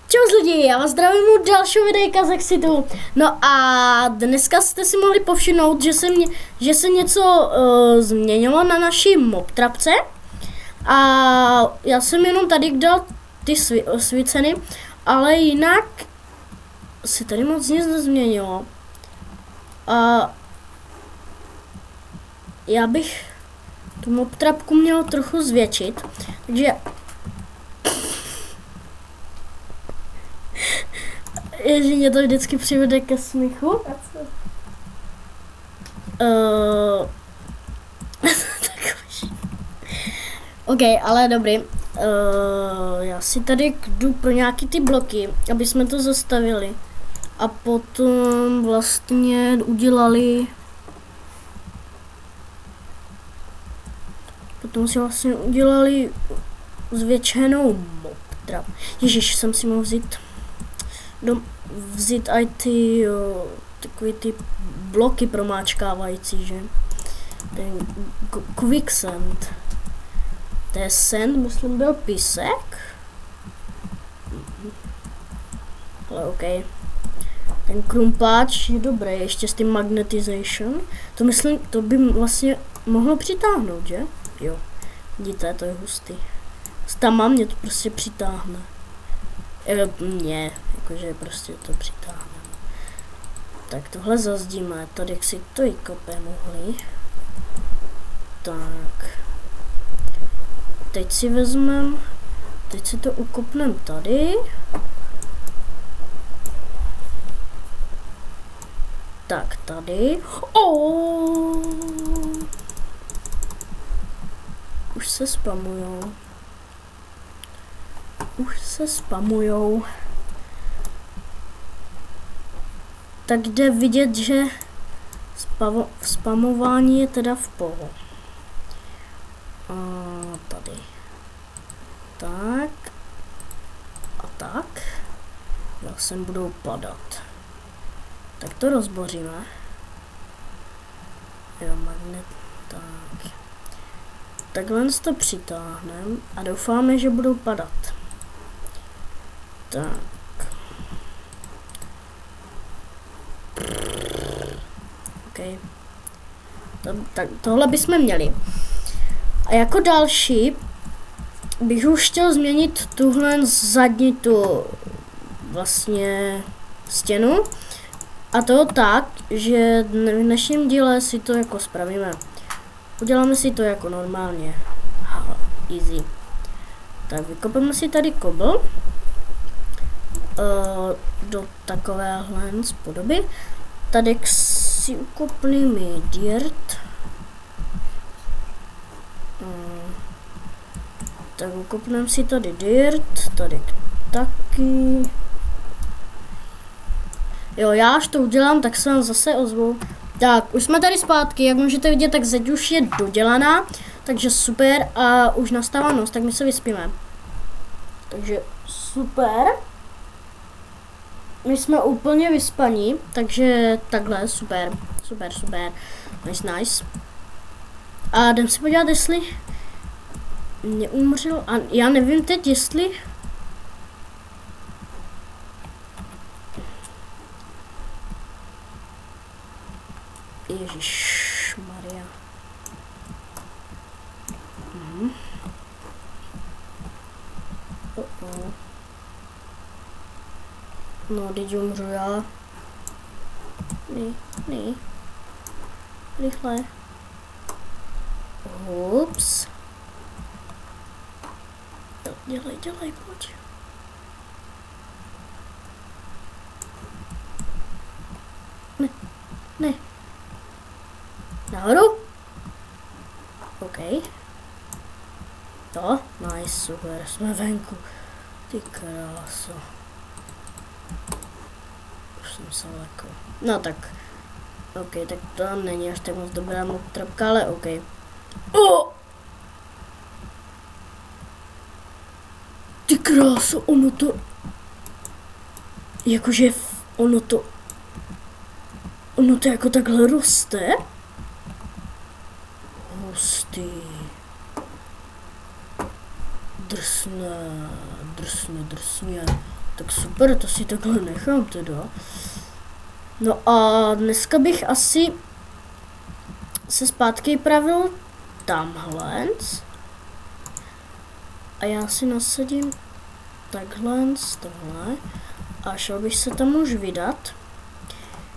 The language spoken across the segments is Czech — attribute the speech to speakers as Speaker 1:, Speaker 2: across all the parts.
Speaker 1: Čau lidi, já vás zdravím u dalšího videjka z Exitu. No a dneska jste si mohli povšimnout, že se něco změnilo na naší mobtrapce. A já jsem jenom tady dal ty svíceny, ale jinak se tady moc nic nezměnilo. A já bych tu mobtrapku měl trochu zvětšit, takže že mě to vždycky přivede ke smíchu. OK, ale dobrý. Já si tady jdu pro nějaký ty bloky, aby jsme to zastavili. A potom vlastně udělali... Potom si vlastně udělali zvětšenou mobtrap. Ježiš, jsem si mohl vzít aj ty takový ty bloky promáčkávající, že? Ten quicksand. To je sand, myslím, byl písek. Ale OK. Ten krumpáč je dobrý, ještě s tím magnetization. To myslím, to by vlastně mohlo přitáhnout, že? Jo. Vidíte, to je hustý. Tam mě to prostě přitáhne. Ne, jakože prostě to přitáhne. Tak tohle zazdíme, tady si to i kopem mohli. Tak. Teď si vezmem, teď si to ukopnem tady. Tak tady. Už se spamujou. Tak jde vidět, že spamování je teda v pohodě. A tady. Tak. A tak. Zase budou padat. Tak to rozboříme. Jo, magnet. Tak. Takhle to přitáhneme a doufáme, že budou padat. Tak. OK. Tak tohle bychom měli. A jako další bych už chtěl změnit tuhle zadní tu vlastně stěnu. A to tak, že v dnešním díle si to jako spravíme. Uděláme si to jako normálně. Easy. Tak vykopeme si tady kobl. Do takovéhle podoby. Tady si ukopneme dirt. Tak ukopneme si tady dirt. Tady taky. Jo, já až to udělám, tak se vám zase ozvu. Tak, už jsme tady zpátky, jak můžete vidět, tak zeď už je dodělaná, takže super a už nastává noc, tak my se vyspíme. Takže super. My jsme úplně vyspaní, takže takhle, super. Nice. A jdem si podívat, jestli neumřel, a já nevím teď, jestli... Ježišmarja. No, teď umřu já. Ne. Rychle. Ups. Dělej, pojď. Ne. Nahoru? OK. To? Nice, super, jsme venku. Ty kráso. Už jsem se lekl. No tak. OK, tak to není až tak moc dobrá mobtrapka, ale OK. Ty kráso, ono to... Jakože ono to jako takhle roste? Hustý. Drsně. Tak super, to si takhle nechám teda. No a dneska bych asi se zpátky pravil tamhle. A já si nasadím takhle, tohle. A šel bych se tam už vydat.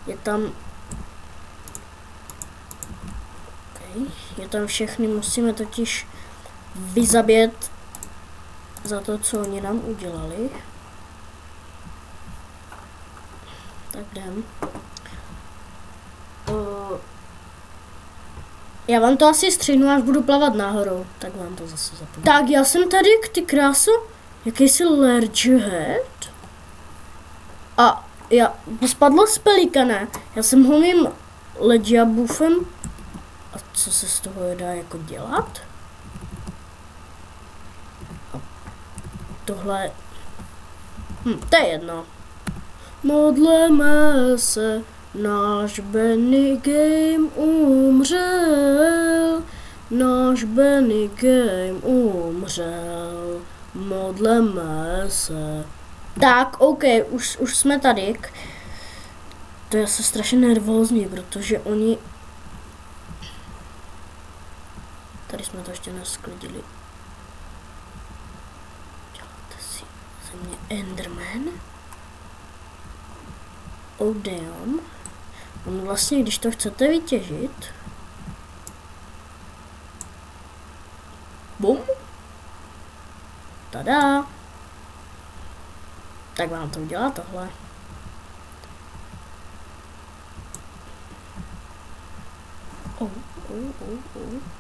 Speaker 1: Je tam... Okay. Je tam všechny, musíme totiž vyzabět za to, co oni nám udělali. Tak jdem. Já vám to asi střihnu, až budu plavat nahoru. Tak vám to zase zapomínám. Tak, já jsem tady, ty kráso. Jakýsi Largehead. A já, spadlo z pelikana. Já jsem ho mým Legiabufem. A co se z toho dá jako dělat? A tohle... to je jedno. Modleme se, náš Benny Game umřel. Náš Benny Game umřel. Modleme se. Tak, OK, už jsme tady. To je se strašně nervózní, protože oni... Tady jsme to ještě nesklidili. Děláte si ze mě Enderman? Oh damn. On vlastně, když to chcete vytěžit... Bum. Tada. Tak vám to udělá tohle.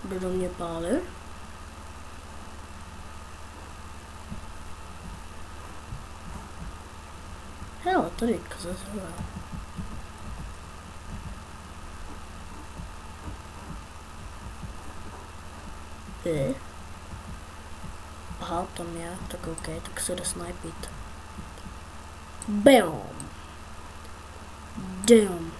Speaker 1: Jde do mě pálit. Hele, tady zazhora. Aha, tam je, tak OK, tak se jde snipit. Bam! Damn!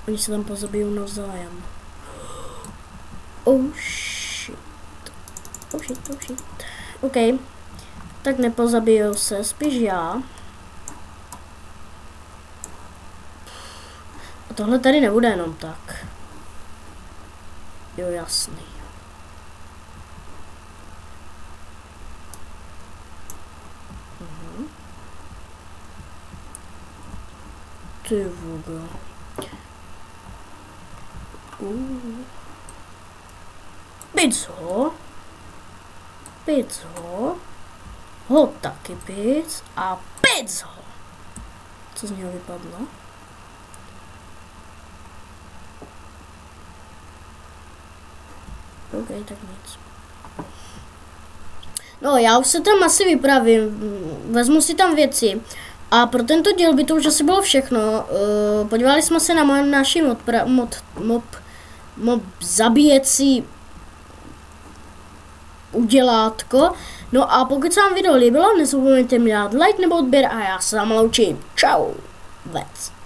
Speaker 1: Oni se tam pozabijou navzájem. Oh shit. Oh shit, oh shit. OK. Tak nepozabijou se, spíš já. A tohle tady nebude jenom tak. Jo, jasný. Ty voga. Pic ho. Pic ho. Ho taky pic. A pic ho. Co z něho vypadlo? OK, tak nic. No, já už se tam asi vypravím. Vezmu si tam věci. A pro tento díl by to už asi bylo všechno. Podívali jsme se na naši mob zabíjecí udělátko. No a pokud se vám video líbilo, nezapomeňte mi dát like nebo odběr a já se vám loučím. Čau. Vec.